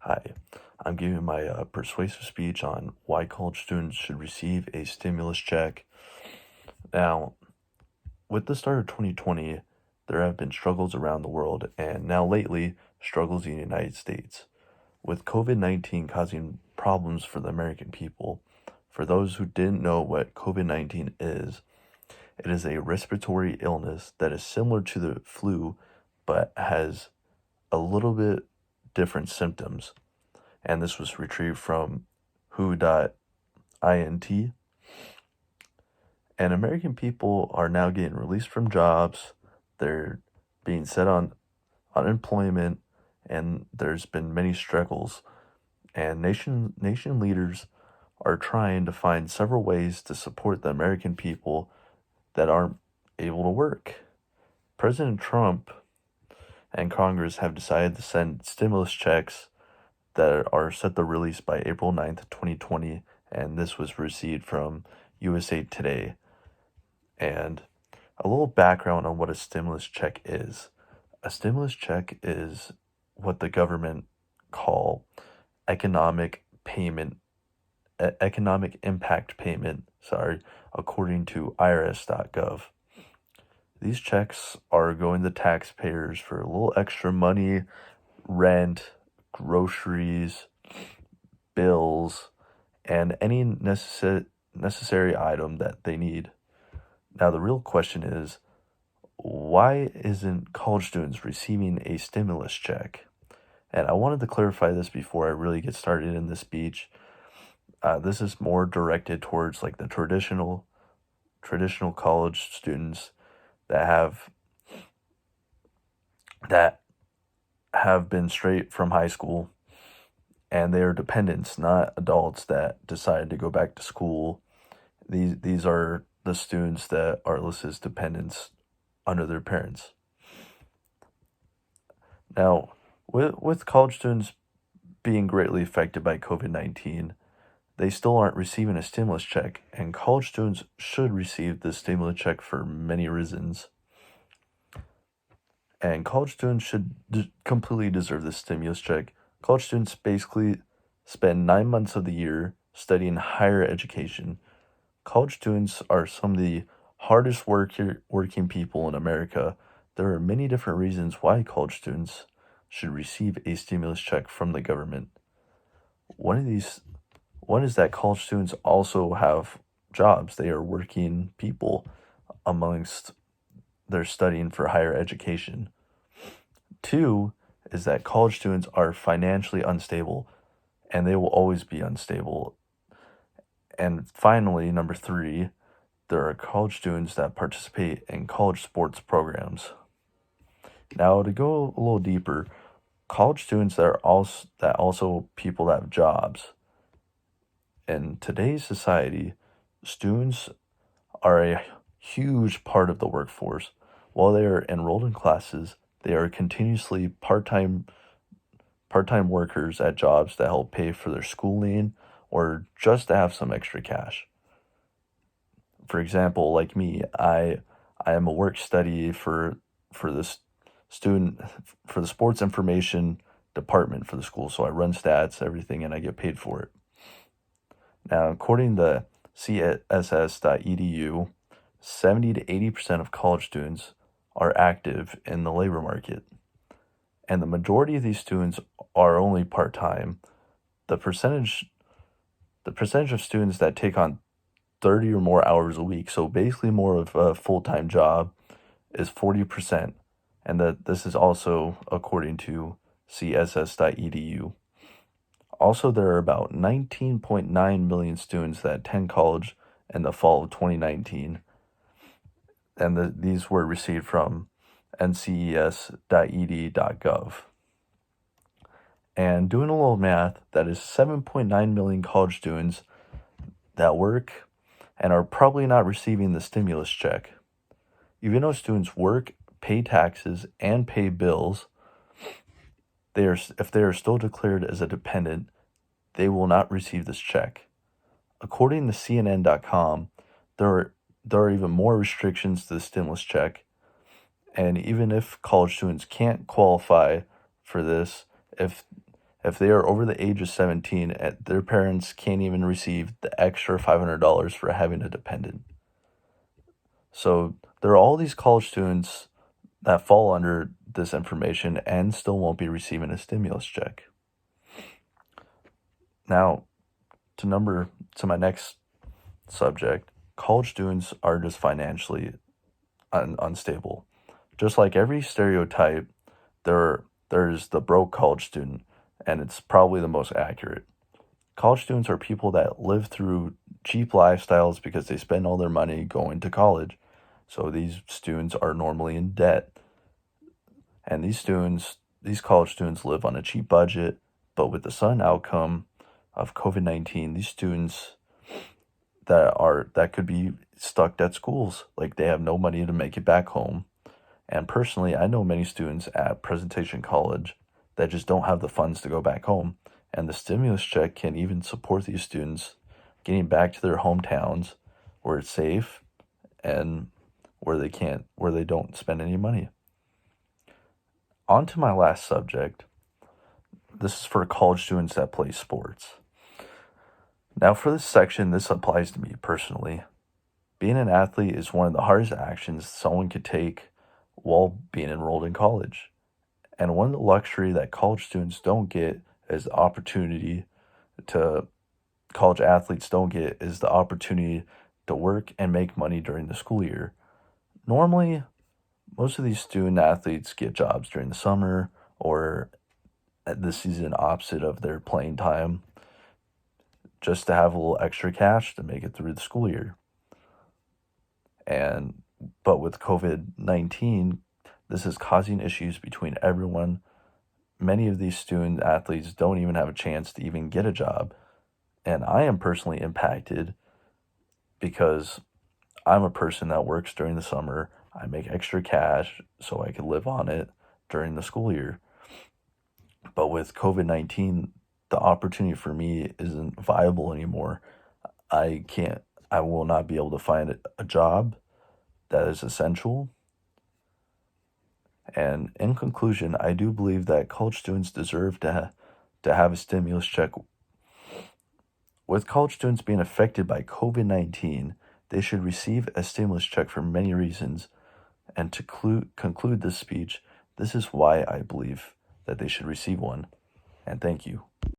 Hi, I'm giving my persuasive speech on why college students should receive a stimulus check. Now, with the start of 2020, there have been struggles around the world, and now lately, struggles in the United States, with COVID 19 causing problems for the American people. For those who didn't know what COVID 19 is, it is a respiratory illness that is similar to the flu, but has a little bit different symptoms. And this was retrieved from who.int. And American people are now getting released from jobs. They're being set on unemployment, and there's been many struggles. And nation leaders are trying to find several ways to support the American people that aren't able to work. President Trump and Congress have decided to send stimulus checks that are set to release by April 9th, 2020, and this was received from USA Today. And a little background on what a stimulus check is. A stimulus check is what the government call economic payment, economic impact payment, according to irs.gov. These checks are going to taxpayers for a little extra money, rent, groceries, bills, and any necessary item that they need. Now, the real question is, why isn't college students receiving a stimulus check? And I wanted to clarify this before I really get started in this speech. This is more directed towards like the traditional college students that have been straight from high school, and they are dependents, not adults that decided to go back to school. These are the students that are listed as dependents under their parents. Now, with college students being greatly affected by COVID-19, they still aren't receiving a stimulus check, and college students should receive the stimulus check for many reasons. And college students should completely deserve this stimulus check. College students basically spend 9 months of the year studying higher education. College students are some of the hardest working people in America. There are many different reasons why college students should receive a stimulus check from the government. One is that college students also have jobs. They are working people amongst their studying for higher education. 2 is that college students are financially unstable, and they will always be unstable. And finally, number 3, there are college students that participate in college sports programs. Now, to go a little deeper, college students that also people that have jobs. In today's society, students are a huge part of the workforce. While they are enrolled in classes, they are continuously part-time workers at jobs that help pay for their schooling or just to have some extra cash. For example, like me, I am a work study for this student for the sports information department for the school. So I run stats, everything, and I get paid for it. Now, according to css.edu, 70 to 80% of college students are active in the labor market. And the majority of these students are only part-time. The percentage of students that take on 30 or more hours a week, so basically more of a full-time job, is 40%. And that this is also according to css.edu. Also, there are about 19.9 million students that attend college in the fall of 2019. And these were received from nces.ed.gov. And doing a little math, that is 7.9 million college students that work and are probably not receiving the stimulus check. Even though students work, pay taxes, and pay bills, if they are still declared as a dependent, they will not receive this check. According to CNN.com, there are even more restrictions to the stimulus check, and even if college students can't qualify for this, if If they are over the age of 17, their parents can't even receive the extra $500 for having a dependent. So there are all these college students that fall under this information and still won't be receiving a stimulus check. Now, to my next subject, college students are just financially unstable. Just like every stereotype, there's the broke college student, and it's probably the most accurate. College students are people that live through cheap lifestyles because they spend all their money going to college. So these students are normally in debt. And these college students live on a cheap budget, but with the sudden outcome of COVID-19, these students that could be stuck at schools, like they have no money to make it back home. And personally, I know many students at Presentation College that just don't have the funds to go back home. And the stimulus check can even support these students getting back to their hometowns where it's safe and where they don't spend any money. On to my last subject. This is for college students that play sports. Now, for this section, this applies to me personally. Being an athlete is one of the hardest actions someone could take while being enrolled in college. And one of the luxury that college students don't get is the opportunity to college athletes don't get is the opportunity to work and make money during the school year. Normally, most of these student athletes get jobs during the summer or at the season opposite of their playing time just to have a little extra cash to make it through the school year. But with COVID-19, this is causing issues between everyone. Many of these student athletes don't even have a chance to even get a job. And I am personally impacted because I'm a person that works during the summer. I make extra cash so I can live on it during the school year. But with COVID-19, the opportunity for me isn't viable anymore. I will not be able to find a job that is essential. And in conclusion, I do believe that college students deserve to have a stimulus check. With college students being affected by COVID-19, they should receive a stimulus check for many reasons. And to conclude this speech, this is why I believe that they should receive one. And thank you.